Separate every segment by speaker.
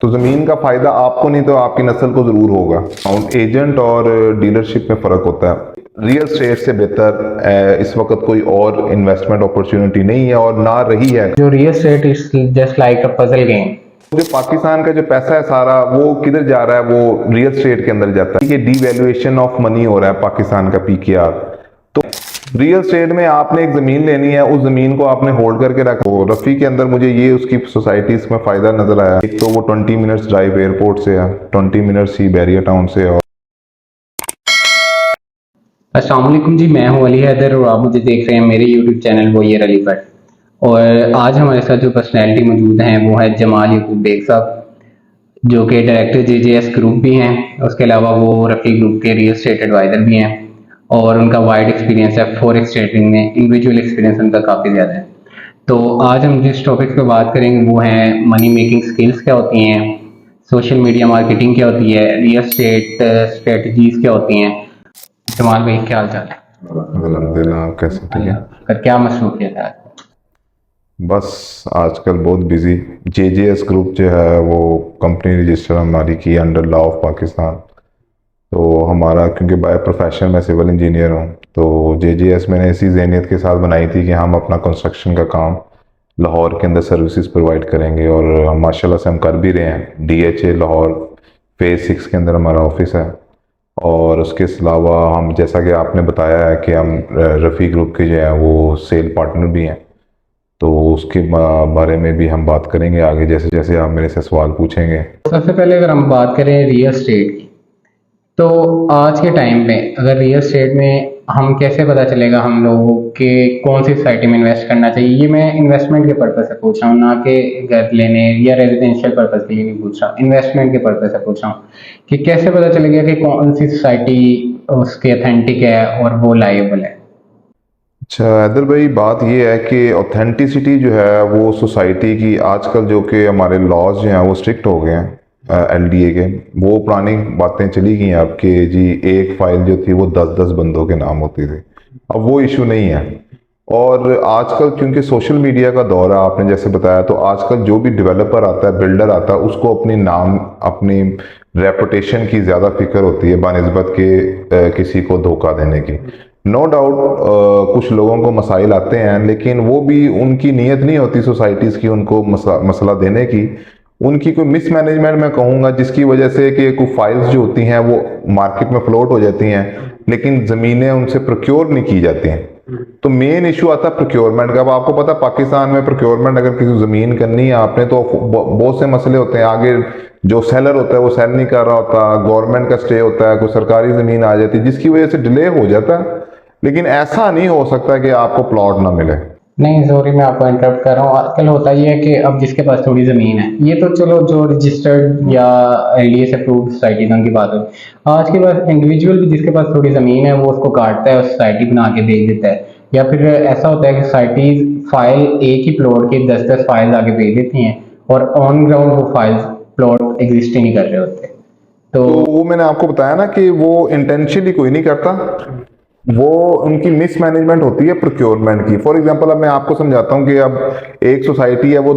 Speaker 1: तो ज़मीन का फ़ायदा आपको नहीं तो आपकी नस्ल को ज़रूर होगा। एजेंट और डीलरशिप में फ़र्क होता है। रियल स्टेट से बेहतर इस वक्त कोई और इन्वेस्टमेंट अपॉर्चुनिटी नहीं है और ना रही है।
Speaker 2: जो real estate is just like a puzzle game.
Speaker 1: जो पाकिस्तान का जो पैसा है सारा वो किधर जा रहा है, वो रियल स्टेट के अंदर जाता है। ये डीवैल्यूएशन ऑफ मनी हो रहा है पाकिस्तान का पीकेआर। तो रियल स्टेट में आपने एक ज़मीन लेनी है, उस ज़मीन को आपने होल्ड करके रखो। रफ़ी के अंदर मुझे ये उसकी सोसाइटीज़ में फ़ायदा नज़र आया। एक तो वो 20 मिनट्स ड्राइव एयरपोर्ट से है, 20 मिनट्स ही बैरियर टाउन से है।
Speaker 2: अस्सलाम वालेकुम जी, मैं हूं अली हैदर और आप मुझे देख रहे हैं मेरे यूट्यूब चैनल वो ये अली भट्ट। और आज हमारे साथ जो पर्सनैलिटी मौजूद हैं वो है जमाल याकूब बेग साहब, जो कि डायरेक्टर जेजेएस ग्रुप भी हैं। उसके अलावा वो रफ़ी ग्रुप के रियल स्टेट एडवाइज़र भी हैं और उनका वाइड एक्सपीरियंस है फॉरेक्स ट्रेडिंग में। इंडिविजुअल एक्सपीरियंस उनका काफ़ी ज़्यादा है। तो आज हम जिस टॉपिक पे बात करेंगे वो है मनी मेकिंग स्किल्स क्या होती हैं, सोशल मीडिया मार्केटिंग क्या होती है, रियल स्टेट स्ट्रेटजीज क्या होती हैं। जमाल भाई क्या हाल चाल है?
Speaker 1: अल्हम्दुलिल्लाह, आप कैसे? ठीक है।
Speaker 2: कर क्या मसरूफियत है?
Speaker 1: बस आजकल बहुत बिजी। जेजेएस ग्रुप जो है वो कंपनी रजिस्टर हमारी की अंडर लॉ ऑफ पाकिस्तान। तो हमारा, क्योंकि बाय प्रोफेशन मैं सिविल इंजीनियर हूँ, तो जेजेएस मैंने इसी जहनीत के साथ बनाई थी कि हम अपना कंस्ट्रक्शन का काम लाहौर के अंदर सर्विसेज प्रोवाइड करेंगे और माशाल्लाह से हम कर भी रहे हैं। डीएचए लाहौर फेज़ 6 के अंदर हमारा ऑफिस है। और उसके अलावा हम, जैसा कि आपने बताया है कि हम रफ़ी ग्रुप के जो हैं वो सेल पार्टनर भी हैं, तो उसके बारे में भी हम बात करेंगे आगे, जैसे जैसे आप मेरे से सवाल पूछेंगे।
Speaker 2: सबसे पहले अगर हम बात करें रियल स्टेट की, तो आज के टाइम पे अगर रियल स्टेट में हम कैसे पता चलेगा हम लोगों के कौन सी सोसाइटी में इन्वेस्ट करना चाहिए? ये मैं इन्वेस्टमेंट के पर्पज से पूछ रहा हूँ, ना कि घर लेने या रेजिडेंशियल पर्पज के लिए नहीं पूछ रहा, इन्वेस्टमेंट के पर्पज से पूछ रहा हूँ कि कैसे पता चलेगा कि कौन सी सोसाइटी उसकी ऑथेंटिक है और वो लायबल है।
Speaker 1: अच्छा हैदर भाई, बात ये है कि ऑथेंटिसिटी जो है वो सोसाइटी की, आजकल जो कि हमारे लॉज जो हैं वो स्ट्रिक्ट हो गए हैं एलडीए के। वो पुरानी बातें चली गई हैं अब कि जी एक फाइल जो थी वो 10-10 बंदों के नाम होती थी। अब वो इशू नहीं है। और आजकल क्योंकि सोशल मीडिया का दौर है, आपने जैसे बताया, तो आजकल जो भी डेवलपर आता है, बिल्डर आता है, उसको अपनी नाम, अपनी रेपुटेशन की ज़्यादा फिक्र होती है बनस्बत के किसी को धोखा देने की। नो डाउट कुछ लोगों को मसाइल आते हैं, लेकिन वो भी उनकी नीयत नहीं होती सोसाइटीज़ की उनको मसला देने की। उनकी कोई मिसमैनेजमेंट मैं कहूँगा, जिसकी वजह से कि कुछ फाइल्स जो होती हैं वो मार्केट में फ्लोट हो जाती हैं, लेकिन ज़मीनें उनसे प्रोक्योर नहीं की जाती हैं। तो मेन इशू आता है प्रोक्योरमेंट का। अब आपको पता है पाकिस्तान में प्रोक्योरमेंट अगर किसी ज़मीन करनी है आपने, तो बहुत से मसले होते हैं। आगे जो सेलर होता है वो सेल नहीं कर रहा होता, गवर्नमेंट का स्टे होता है, कोई सरकारी ज़मीन आ जाती है जिसकी वजह से डिले हो जाता है। लेकिन ऐसा नहीं हो सकता कि आपको प्लॉट ना मिले।
Speaker 2: नहीं सॉरी, मैं आपको इंटरप्ट कर रहा हूँ। आजकल होता ही है कि अब जिसके पास थोड़ी ज़मीन है, ये तो चलो जो रजिस्टर्ड या एलडीए से अप्रूव्ड सोसाइटी है उनकी बात होती है। आज के पास इंडिविजुअल भी जिसके पास थोड़ी ज़मीन है वो उसको काटता है और सोसाइटी बना के भेज देता है। या फिर ऐसा होता है कि सोसाइटीज फाइल एक ही प्लॉट की 10-10 फाइल आगे भेज देती हैं और ऑन ग्राउंड वो फाइल्स प्लॉट एग्जिस्ट ही नहीं कर रहे होते। तो
Speaker 1: तो वो मैंने आपको बताया ना कि वो इंटेंशनली कोई नहीं करता, वो उनकी मिसमैनेजमेंट होती है प्रोक्योरमेंट की। फॉर एग्जांपल अब मैं आपको समझाता हूँ कि अब एक सोसाइटी है वो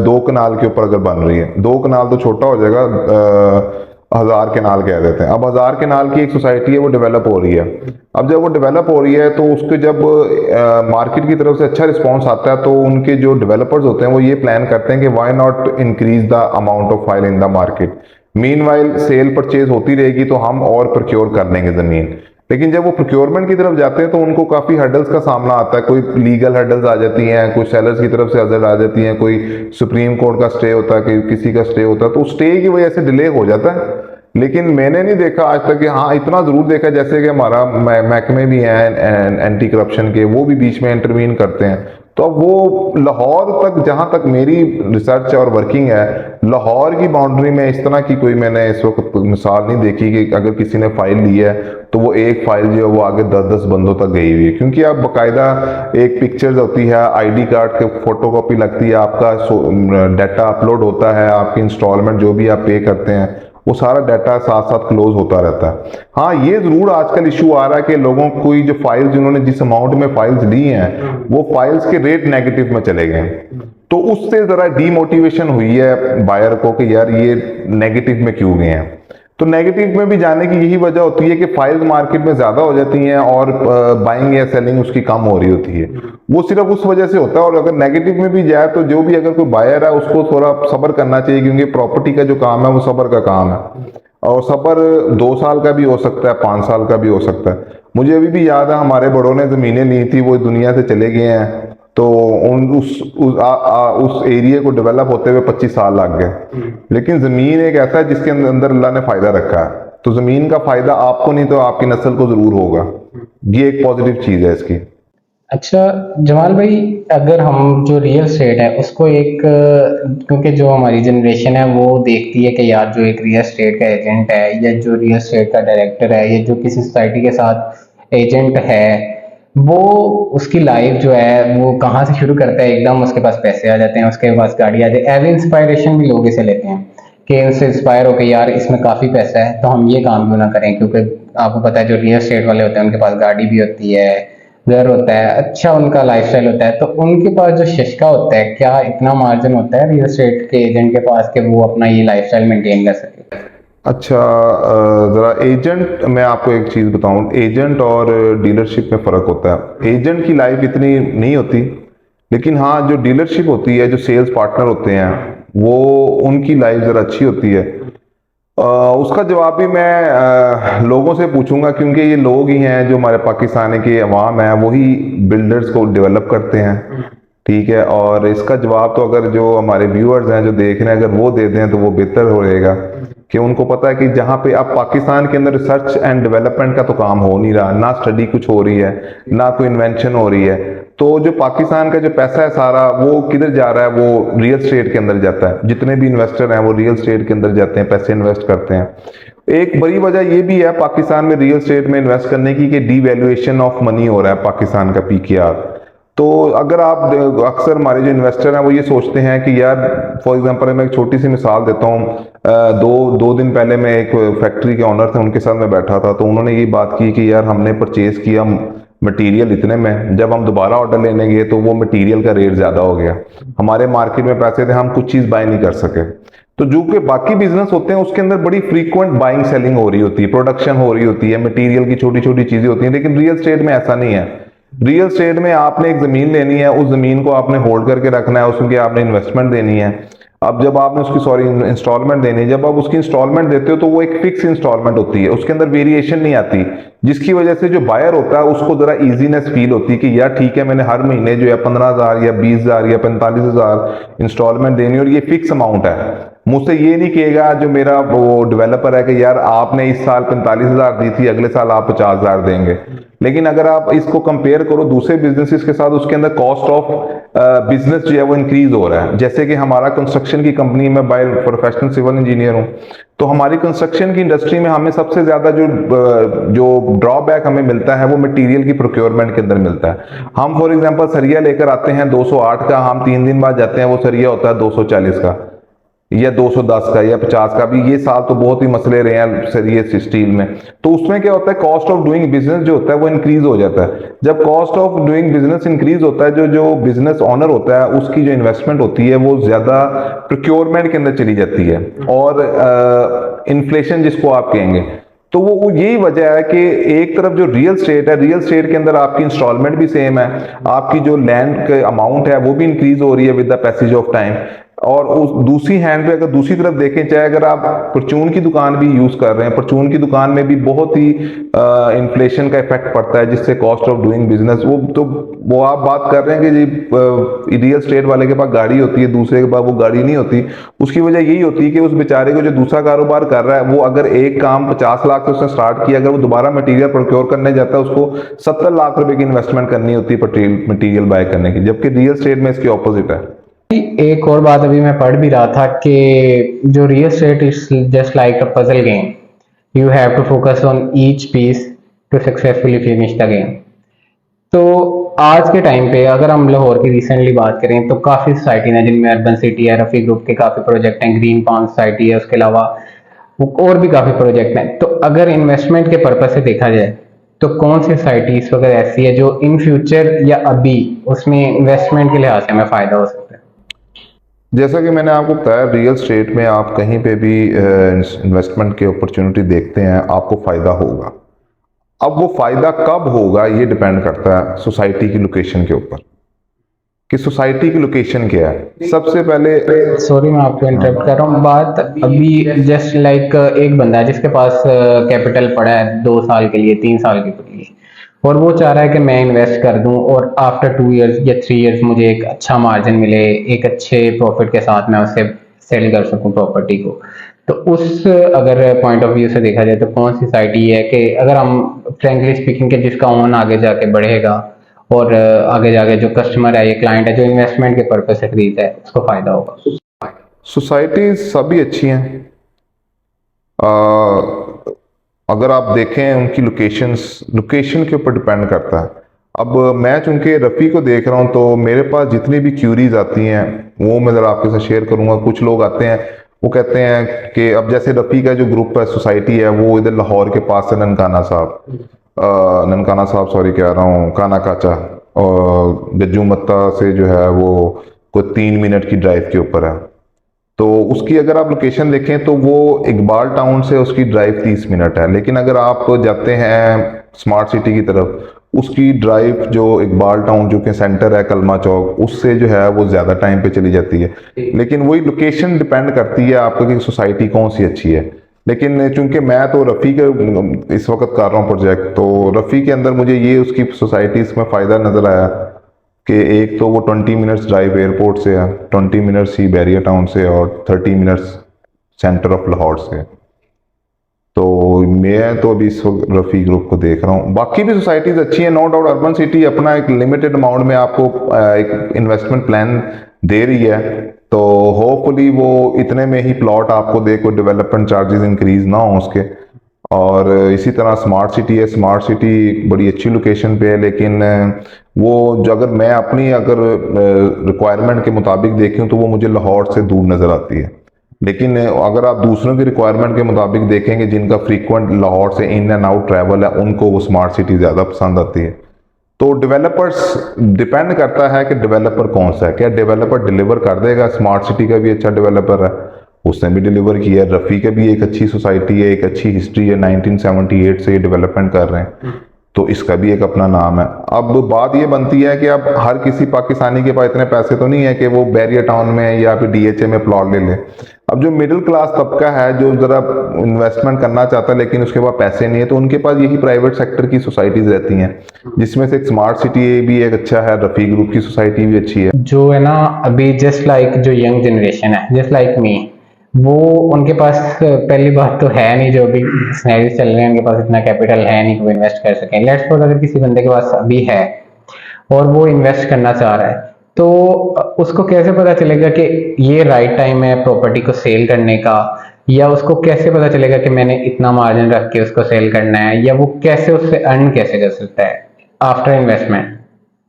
Speaker 1: 2 कनाल के ऊपर अगर बन रही है, 2 कनाल तो छोटा हो जाएगा, 1000 कनाल कह देते हैं। अब 1000 कनाल की एक सोसाइटी है वो डेवलप हो रही है। अब जब वो डेवलप हो रही है तो उसके जब मार्केट की तरफ से अच्छा रिस्पॉन्स आता है, तो उनके जो डेवलपर्स होते हैं वो ये प्लान करते हैं कि why not increase the amount of file in the market. Meanwhile sale purchase होती रहेगी तो हम और प्रोक्योर कर लेंगे ज़मीन। लेकिन जब वो प्रोक्योरमेंट की तरफ जाते हैं तो उनको काफ़ी हर्डल्स का सामना आता है। कोई लीगल हर्डल्स आ जाती हैं, कुछ सेलर्स की तरफ से हर्डल आ जाती हैं, कोई सुप्रीम कोर्ट का स्टे होता है, कि किसी का स्टे होता है, तो स्टे की वजह से डिले हो जाता है। लेकिन मैंने नहीं देखा आज तक कि, हाँ इतना ज़रूर देखा जैसे कि हमारा महकमे भी हैं एंटी करप्शन के, वो भी बीच में इंटरवीन करते हैं। तो अब वो लाहौर तक, जहाँ तक मेरी रिसर्च और वर्किंग है, लाहौर की बाउंड्री में इस तरह की कोई मैंने इस वक्त मिसाल नहीं देखी कि अगर किसी ने फाइल ली है तो वो एक फाइल जो है वो आगे 10-10 बंदों तक गई हुई है। क्योंकि अब बाकायदा एक पिक्चर्स होती है, आईडी कार्ड के फोटोकॉपी लगती है, आपका डाटा अपलोड होता है, आपकी इंस्टॉलमेंट जो भी आप पे करते हैं वो सारा डाटा साथ साथ क्लोज होता रहता है। हाँ, ये ज़रूर आजकल इशू आ रहा है कि लोगों को जो फाइल्स जिन्होंने जिस अमाउंट में फाइल्स ली हैं वो फाइल्स के रेट नेगेटिव में चले गए हैं, तो उससे ज़रा डीमोटिवेशन हुई है बायर को कि यार ये नेगेटिव में क्यों गए हैं। तो नेगेटिव में भी जाने की यही वजह होती है कि फाइल्स मार्केट में ज़्यादा हो जाती हैं और बाइंग या सेलिंग उसकी कम हो रही होती है, वो सिर्फ उस वजह से होता है। और अगर नेगेटिव में भी जाए तो जो भी अगर कोई बायर है उसको थोड़ा सब्र करना चाहिए, क्योंकि प्रॉपर्टी का जो काम है वो सब्र का काम है, और सब्र 2 साल का भी हो सकता है, 5 साल का भी हो सकता है। मुझे अभी भी याद है हमारे बड़ों ने ज़मीनें ली थी, वो दुनिया से चले गए हैं, तो उस एरिया को डेवलप होते हुए 25 साल लग गए। लेकिन ज़मीन एक ऐसा है जिसके अंदर अल्लाह ने फ़ायदा रखा है, तो ज़मीन का फ़ायदा आपको नहीं तो आपकी नस्ल को ज़रूर होगा। ये एक पॉजिटिव चीज़ है इसकी।
Speaker 2: अच्छा जमाल भाई, अगर हम जो रियल एस्टेट है उसको एक क्योंकि जो हमारी जनरेशन है वो देखती है कि यार जो एक रियल एस्टेट का एजेंट है या जो रियल एस्टेट का डायरेक्टर है या जो किसी सोसाइटी के साथ एजेंट है, वो उसकी लाइफ जो है वो कहाँ से शुरू करता है, एकदम उसके पास पैसे आ जाते हैं, उसके पास गाड़ी आ जाती है। एज इंस्पायरेशन भी लोग इसे लेते हैं कि इनसे इंस्पायर होकर यार इसमें काफ़ी पैसा है तो हम ये काम क्यों ना करें, क्योंकि आपको पता है जो रियल एस्टेट वाले होते हैं उनके पास गाड़ी भी होती है, घर होता है, अच्छा उनका लाइफस्टाइल होता है, तो उनके पास जो शशका होता है, क्या इतना मार्जिन होता है रियल एस्टेट के एजेंट के पास कि वो अपना ये लाइफस्टाइल मेंटेन कर सके?
Speaker 1: अच्छा, ज़रा एजेंट, मैं आपको एक चीज़ बताऊं, एजेंट और डीलरशिप में फ़र्क होता है। एजेंट की लाइफ इतनी नहीं होती, लेकिन हाँ जो डीलरशिप होती है, जो सेल्स पार्टनर होते हैं, वो उनकी लाइफ ज़रा अच्छी होती है। उसका जवाब भी मैं लोगों से पूछूंगा, क्योंकि ये लोग ही हैं जो हमारे पाकिस्तान के अवाम है, वही बिल्डर्स को डेवलप करते हैं, ठीक है। और इसका जवाब तो अगर जो हमारे व्यूअर्स हैं जो देख रहे हैं अगर वो दे दें तो वो बेहतर हो रहेगा, कि उनको पता है कि जहाँ पे अब पाकिस्तान के अंदर रिसर्च एंड डेवलपमेंट का तो काम हो नहीं रहा, ना स्टडी कुछ हो रही है, ना कोई इन्वेंशन हो रही है, तो जो पाकिस्तान का जो पैसा है सारा वो किधर जा रहा है, वो रियल स्टेट के अंदर जाता है। जितने भी इन्वेस्टर हैं वो रियल स्टेट के अंदर जाते हैं, पैसे इन्वेस्ट करते हैं। एक बड़ी वजह ये भी है पाकिस्तान में रियल स्टेट में इन्वेस्ट करने की कि डीवैल्यूएशन ऑफ मनी हो रहा है पाकिस्तान का, पीकेआर। तो अगर आप अक्सर हमारे जो इन्वेस्टर हैं वो ये सोचते हैं कि यार, फॉर एग्जांपल मैं एक छोटी सी मिसाल देता हूँ, दो दिन पहले मैं एक फैक्ट्री के ऑनर थे, उनके साथ मैं बैठा था, तो उन्होंने ये बात की कि यार हमने परचेज किया मटेरियल इतने में, जब हम दोबारा ऑर्डर लेने गए तो वो मटेरियल का रेट ज़्यादा हो गया, हमारे मार्केट में पैसे थे, हम कुछ चीज़ बाय नहीं कर सके। तो जो कि बाकी बिजनेस होते हैं उसके अंदर बड़ी फ्रीक्वेंट बाइंग सेलिंग हो रही होती है, प्रोडक्शन हो रही होती है, मटेरियल की छोटी छोटी चीज़ें होती हैं, लेकिन रियल स्टेट में ऐसा नहीं है। रियल स्टेट में आपने एक ज़मीन लेनी है, उस ज़मीन को आपने होल्ड करके रखना है, उसमें आपने इन्वेस्टमेंट देनी है। अब जब आपने उसकी इंस्टॉलमेंट देनी है, जब आप उसकी इंस्टॉलमेंट देते हो तो वो एक फिक्स इंस्टॉलमेंट होती है, उसके अंदर वेरिएशन नहीं आती, जिसकी वजह से जो बायर होता है उसको ज़रा इजीनेस फील होती है कि यार ठीक है, मैंने हर महीने जो है 15,000 या 20,000 या 45,000 इंस्टॉलमेंट देनी, और ये फिक्स अमाउंट है। मुझसे ये नहीं कहेगा जो मेरा वो डेवलपर है कि यार आपने इस साल 45,000 दी थी, अगले साल आप 50,000 देंगे। लेकिन अगर आप इसको कंपेयर करो दूसरे बिजनेसेस के साथ, उसके अंदर कॉस्ट ऑफ बिजनेस जो है वो इंक्रीज हो रहा है। जैसे कि हमारा कंस्ट्रक्शन की कंपनी में, बाय प्रोफेशनल सिविल इंजीनियर हूँ, तो हमारी कंस्ट्रक्शन की इंडस्ट्री में हमें सबसे ज्यादा जो ड्रॉबैक हमें मिलता है वो मटेरियल की प्रोक्योरमेंट के अंदर मिलता है। हम फॉर एग्जांपल सरिया लेकर आते हैं 208 का, हम 3 दिन बाद जाते हैं वो सरिया होता है 240 का या 210 का या 50 का। भी ये साल तो बहुत ही मसले रहे हैं सरिये स्टील में, तो उसमें क्या होता है, कॉस्ट ऑफ डूइंग बिजनेस जो होता है वो इंक्रीज हो जाता है। जब cost of doing business increase होता है, जो बिजनेस ऑनर होता है उसकी जो इन्वेस्टमेंट होती है वो ज्यादा प्रोक्योरमेंट के अंदर चली जाती है, और इन्फ्लेशन जिसको आप कहेंगे, तो वो यही वजह है कि एक तरफ जो रियल स्टेट है, रियल स्टेट के अंदर आपकी इंस्टॉलमेंट भी सेम है, आपकी जो लैंड का अमाउंट है वो भी इंक्रीज हो रही है with the passage of time. और उस दूसरी हैंड पे अगर दूसरी तरफ देखें, चाहे अगर आप परचून की दुकान भी यूज कर रहे हैं, परचून की दुकान में भी बहुत ही इन्फ्लेशन का इफेक्ट पड़ता है, जिससे कॉस्ट ऑफ डूइंग बिजनेस वो आप बात कर रहे हैं कि जी रियल स्टेट वाले के पास गाड़ी होती है, दूसरे के पास वो गाड़ी नहीं होती। उसकी वजह यही होती है कि उस बेचारे को जो दूसरा कारोबार कर रहा है, वो अगर एक काम 50 लाख से उसने स्टार्ट किया, अगर वो दोबारा मटीरियल प्रोक्योर करने जाता है उसको 70 लाख रुपए की इन्वेस्टमेंट करनी होती है मटीरियल बाय करने की, जबकि रियल स्टेट में इसकी ऑपोजिट है।
Speaker 2: एक और बात अभी मैं पढ़ भी रहा था कि जो real estate is just like a puzzle game, you have to focus on each piece to successfully finish the game. तो आज के टाइम पे अगर हम लाहौर की रिसेंटली बात करें तो काफ़ी सोसाइटी हैं जिनमें अर्बन सिटी है, रफ़ी ग्रुप के काफ़ी प्रोजेक्ट हैं, ग्रीन पाम सोसाइटी है, उसके अलावा और भी काफ़ी प्रोजेक्ट हैं। तो अगर इन्वेस्टमेंट के पर्पज से देखा जाए तो कौन सी सोसाइटी इस वक्त ऐसी है जो इन फ्यूचर या अभी उसमें इन्वेस्टमेंट के लिहाज से हमें फ़ायदा हो सकता है?
Speaker 1: जैसा कि मैंने आपको बताया, रियल स्टेट में आप कहीं पे भी इन्वेस्टमेंट की अपॉर्चुनिटी देखते हैं, आपको फ़ायदा होगा। अब वो फ़ायदा कब होगा ये डिपेंड करता है सोसाइटी की लोकेशन के ऊपर, कि सोसाइटी की लोकेशन क्या है। सबसे पहले
Speaker 2: सॉरी मैं आपको इंटरप्ट कर रहा हूँ। बात अभी जस्ट लाइक एक बंदा है जिसके पास कैपिटल पड़ा है 2 साल के लिए, 3 साल के लिए, और वो चाह रहा है कि मैं इन्वेस्ट कर दूं और आफ्टर 2 इयर्स या 3 इयर्स मुझे एक अच्छा मार्जिन मिले, एक अच्छे प्रॉफिट के साथ मैं उसे सेल कर सकूं प्रॉपर्टी को। तो उस अगर पॉइंट ऑफ व्यू से देखा जाए तो कौन सी साइड ये है कि अगर हम फ्रेंकली स्पीकिंग के जिसका ओन आगे जाके बढ़ेगा और आगे जाके जो कस्टमर है, ये क्लाइंट है जो इन्वेस्टमेंट के पर्पज से खरीदता है, उसको फायदा होगा।
Speaker 1: सोसाइटीज सभी अच्छी हैं। अ, अगर आप देखें उनकी लोकेशन के ऊपर डिपेंड करता है। अब मैं चूंकि रफ़ी को देख रहा हूं तो मेरे पास जितनी भी क्यूरीज आती हैं वो मैं ज़रा आपके साथ शेयर करूंगा। कुछ लोग आते हैं, वो कहते हैं कि अब जैसे रफ़ी का जो ग्रुप है, सोसाइटी है, वो इधर लाहौर के पास है, ननकाना साहब, ननकाना साहब सॉरी कह रहा हूँ, काना काचा, और गज्जू मत्ता से जो है वो कोई 3 मिनट की ड्राइव के ऊपर है। तो उसकी अगर आप लोकेशन देखें तो वो इकबाल टाउन से उसकी ड्राइव 30 मिनट है। लेकिन अगर आप जाते हैं स्मार्ट सिटी की तरफ, उसकी ड्राइव जो इकबाल टाउन जो कि सेंटर है कलमा चौक, उससे जो है वो ज़्यादा टाइम पे चली जाती है। लेकिन वही लोकेशन डिपेंड करती है आपको कि सोसाइटी कौन सी अच्छी है। लेकिन चूंकि मैं तो रफ़ी के इस वक्त कर रहा हूँ प्रोजेक्ट, तो रफ़ी के अंदर मुझे ये उसकी सोसाइटीज़ में फ़ायदा नज़र आया कि एक तो वो 20 मिनट्स ड्राइव एयरपोर्ट से है, 20 मिनट्स ही बैरिया टाउन से, और 30 मिनट्स सेंटर ऑफ लाहौर से। तो मैं तो अभी इस वक्त रफ़ी ग्रुप को देख रहा हूँ। बाकी भी सोसाइटीज़ अच्छी हैं, नो डाउट। अर्बन सिटी अपना एक लिमिटेड अमाउंट में आपको एक इन्वेस्टमेंट प्लान दे रही है, तो होपफुली वो इतने में ही प्लॉट आपको दे, कोई डेवलपमेंट चार्जेस इंक्रीज ना हो उसके। और इसी तरह स्मार्ट सिटी है, स्मार्ट सिटी बड़ी अच्छी लोकेशन पे है, लेकिन वो जो अगर मैं अपनी अगर रिक्वायरमेंट के मुताबिक देखूं तो वो मुझे लाहौर से दूर नज़र आती है। लेकिन अगर आप दूसरों की रिक्वायरमेंट के मुताबिक देखेंगे जिनका फ्रीक्वेंट लाहौर से इन एंड आउट ट्रैवल है, उनको वो स्मार्ट सिटी ज़्यादा पसंद आती है। तो डेवलपर्स डिपेंड करता है कि डेवलपर कौन सा है। क्या डेवलपर डिलीवर कर देगा? स्मार्ट सिटी का भी अच्छा डेवलपर है, उसने भी डिलीवर किया है। रफ़ी का भी एक अच्छी सोसाइटी है, एक अच्छी हिस्ट्री है, 1978 से ये डेवलपमेंट कर रहे हैं, तो इसका भी एक अपना नाम है। अब बात ये बनती है कि अब हर किसी पाकिस्तानी के पास इतने पैसे तो नहीं है कि वो बैरिया टाउन में या फिर डीएचए में प्लॉट ले ले। अब जो मिडिल क्लास तबका है जो ज़रा इन्वेस्टमेंट करना चाहता है लेकिन उसके पास पैसे नहीं है, तो उनके पास यही प्राइवेट सेक्टर की सोसाइटीज़ रहती हैं, जिसमें से एक स्मार्ट सिटी भी एक अच्छा है, रफ़ी ग्रुप की सोसाइटी भी अच्छी है।
Speaker 2: जो है ना अभी जस्ट लाइक जो यंग जनरेशन है जस्ट लाइक मी, वो उनके पास पहली बात तो है नहीं, जो अभी सिनेरियो चल रहे हैं उनके पास इतना कैपिटल है नहीं कि वो इन्वेस्ट कर सकें। लेट्स सपोज अगर किसी बंदे के पास अभी है और वो इन्वेस्ट करना चाह रहा है, तो उसको कैसे पता चलेगा कि ये राइट टाइम है प्रॉपर्टी को सेल करने का, या उसको कैसे पता चलेगा कि मैंने इतना मार्जिन रख के उसको सेल करना है, या वो कैसे उससे अर्न कैसे कर सकता है आफ्टर इन्वेस्टमेंट?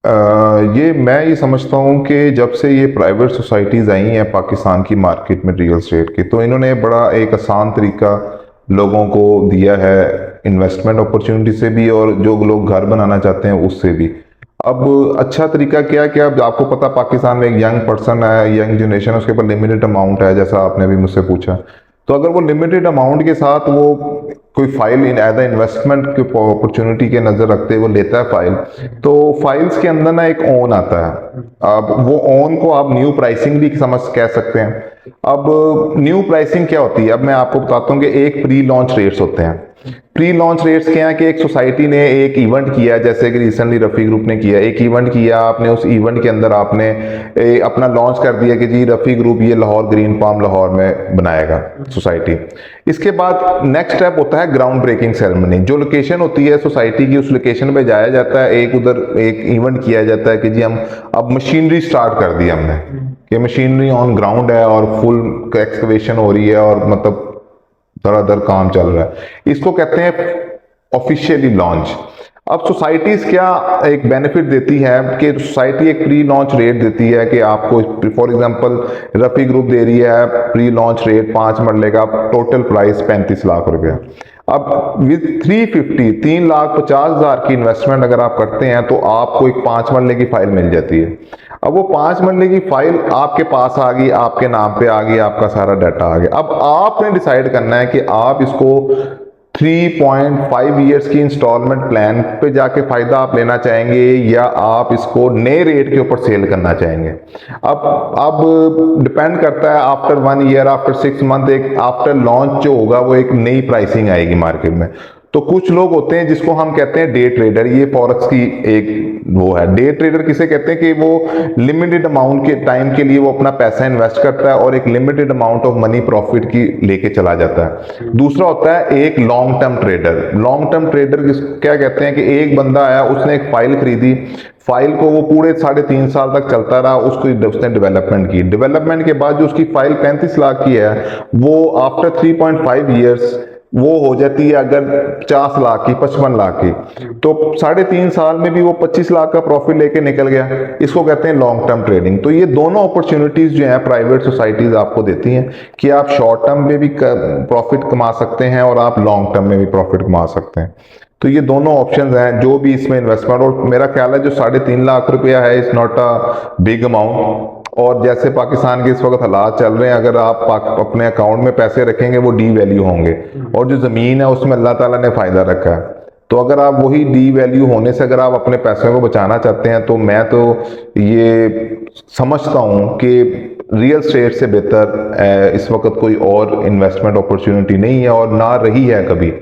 Speaker 1: ये समझता हूँ कि जब से ये प्राइवेट सोसाइटीज़ आई हैं पाकिस्तान की मार्केट में रियल एस्टेट की, तो इन्होंने बड़ा एक आसान तरीका लोगों को दिया है, इन्वेस्टमेंट अपॉर्चुनिटी से भी और जो लोग घर बनाना चाहते हैं उससे भी। अब अच्छा तरीका क्या है कि अब आपको पता पाकिस्तान में एक यंग पर्सन है, यंग जनरेशन, उसके पास लिमिटेड अमाउंट है, जैसा आपने भी मुझसे पूछा। तो अगर वो लिमिटेड अमाउंट के साथ वो कोई फाइल इन एज इन्वेस्टमेंट की अपॉर्चुनिटी के नज़र रखते वो लेता है फाइल, तो फाइल्स के अंदर ना एक ओन आता है। अब वो ओन को आप न्यू प्राइसिंग भी कह सकते हैं। अब न्यू प्राइसिंग क्या होती है, अब मैं आपको बताता हूँ कि एक प्री लॉन्च रेट्स होते हैं। प्री लॉन्च रेट्स क्या है कि एक सोसाइटी ने एक इवेंट किया, जैसे कि रिसेंटली रफ़ी ग्रुप ने किया, एक इवेंट किया आपने, उस इवेंट के अंदर आपने अपना लॉन्च कर दिया कि जी रफ़ी ग्रुप ये लाहौर ग्रीन पाम लाहौर में बनाएगा सोसाइटी। इसके बाद नेक्स्ट स्टेप होता है ग्राउंड ब्रेकिंग सेरेमनी। जो लोकेशन होती है सोसाइटी की, उस लोकेशन पे जाया जाता है, एक उधर एक इवेंट किया जाता है कि जी हम अब मशीनरी स्टार्ट कर दी हमने, कि मशीनरी ऑन ग्राउंड है और फुल एक्सकवेशन हो रही है और मतलब धड़ाधड़ काम चल रहा है। इसको कहते हैं ऑफिशियली लॉन्च। अब सोसाइटीज़ क्या एक बेनिफिट देती है कि सोसाइटी एक प्री लॉन्च रेट देती है कि आपको, फॉर एग्जांपल रफ़ी ग्रुप दे रही है प्री लॉन्च रेट 5 मरले का, टोटल प्राइस 35 लाख रुपया। अब विद 350 3,50,000 की इन्वेस्टमेंट अगर आप करते हैं तो आपको एक 5 मरले की फाइल मिल जाती है। अब वो 5 मरले की फाइल आपके पास आ गई, आपके नाम पे आ गई, आपका सारा डाटा आ गया। अब आपने डिसाइड करना है कि आप इसको 3.5 ईयर्स की इंस्टॉलमेंट प्लान पे जाके फायदा आप लेना चाहेंगे या आप इसको नए रेट के ऊपर सेल करना चाहेंगे। अब डिपेंड करता है, आफ्टर 1 ईयर, आफ्टर 6 मंथ, एक आफ्टर लॉन्च जो होगा वो एक नई प्राइसिंग आएगी मार्केट में। तो कुछ लोग होते हैं जिसको हम कहते हैं डे ट्रेडर, ये फॉरेक्स की एक वो है। डे ट्रेडर किसे कहते हैं कि वो लिमिटेड अमाउंट के टाइम के लिए वो अपना पैसा इन्वेस्ट करता है और एक limited amount of money profit की लेके चला जाता है। दूसरा होता है एक long term trader. Long term trader क्या कहते हैं कि एक बंदा आया, उसने एक फाइल खरीदी, फाइल को वो पूरे 3.5 साल तक चलता रहा, उसने डेवलपमेंट की। डेवलपमेंट के बाद जो उसकी फाइल 35 लाख की है वो आफ्टर 3.5 ईयर्स वो हो जाती है अगर 50 लाख की, 55 लाख की, तो 3.5 साल में भी वो 25 लाख का प्रॉफिट लेके निकल गया। इसको कहते हैं लॉन्ग टर्म ट्रेडिंग। तो ये दोनों अपॉर्चुनिटीज जो हैं प्राइवेट सोसाइटीज आपको देती हैं कि आप शॉर्ट टर्म में भी प्रॉफिट कमा सकते हैं और आप लॉन्ग टर्म में भी प्रॉफिट कमा सकते हैं। तो ये दोनों ऑप्शंस हैं जो भी इसमें इन्वेस्टमेंट, और मेरा ख्याल है जो 3.5 लाख रुपया है is not a big amount. और जैसे पाकिस्तान के इस वक्त हालात चल रहे हैं, अगर आप अपने अकाउंट में पैसे रखेंगे वो डी वैल्यू होंगे, और जो ज़मीन है उसमें अल्लाह ताला ने फ़ायदा रखा है। तो अगर आप वही डी वैल्यू होने से अगर आप अपने पैसों को बचाना चाहते हैं तो मैं तो ये समझता हूँ कि रियल स्टेट से बेहतर इस वक्त कोई और इन्वेस्टमेंट अपॉर्चुनिटी नहीं है और ना रही है कभी।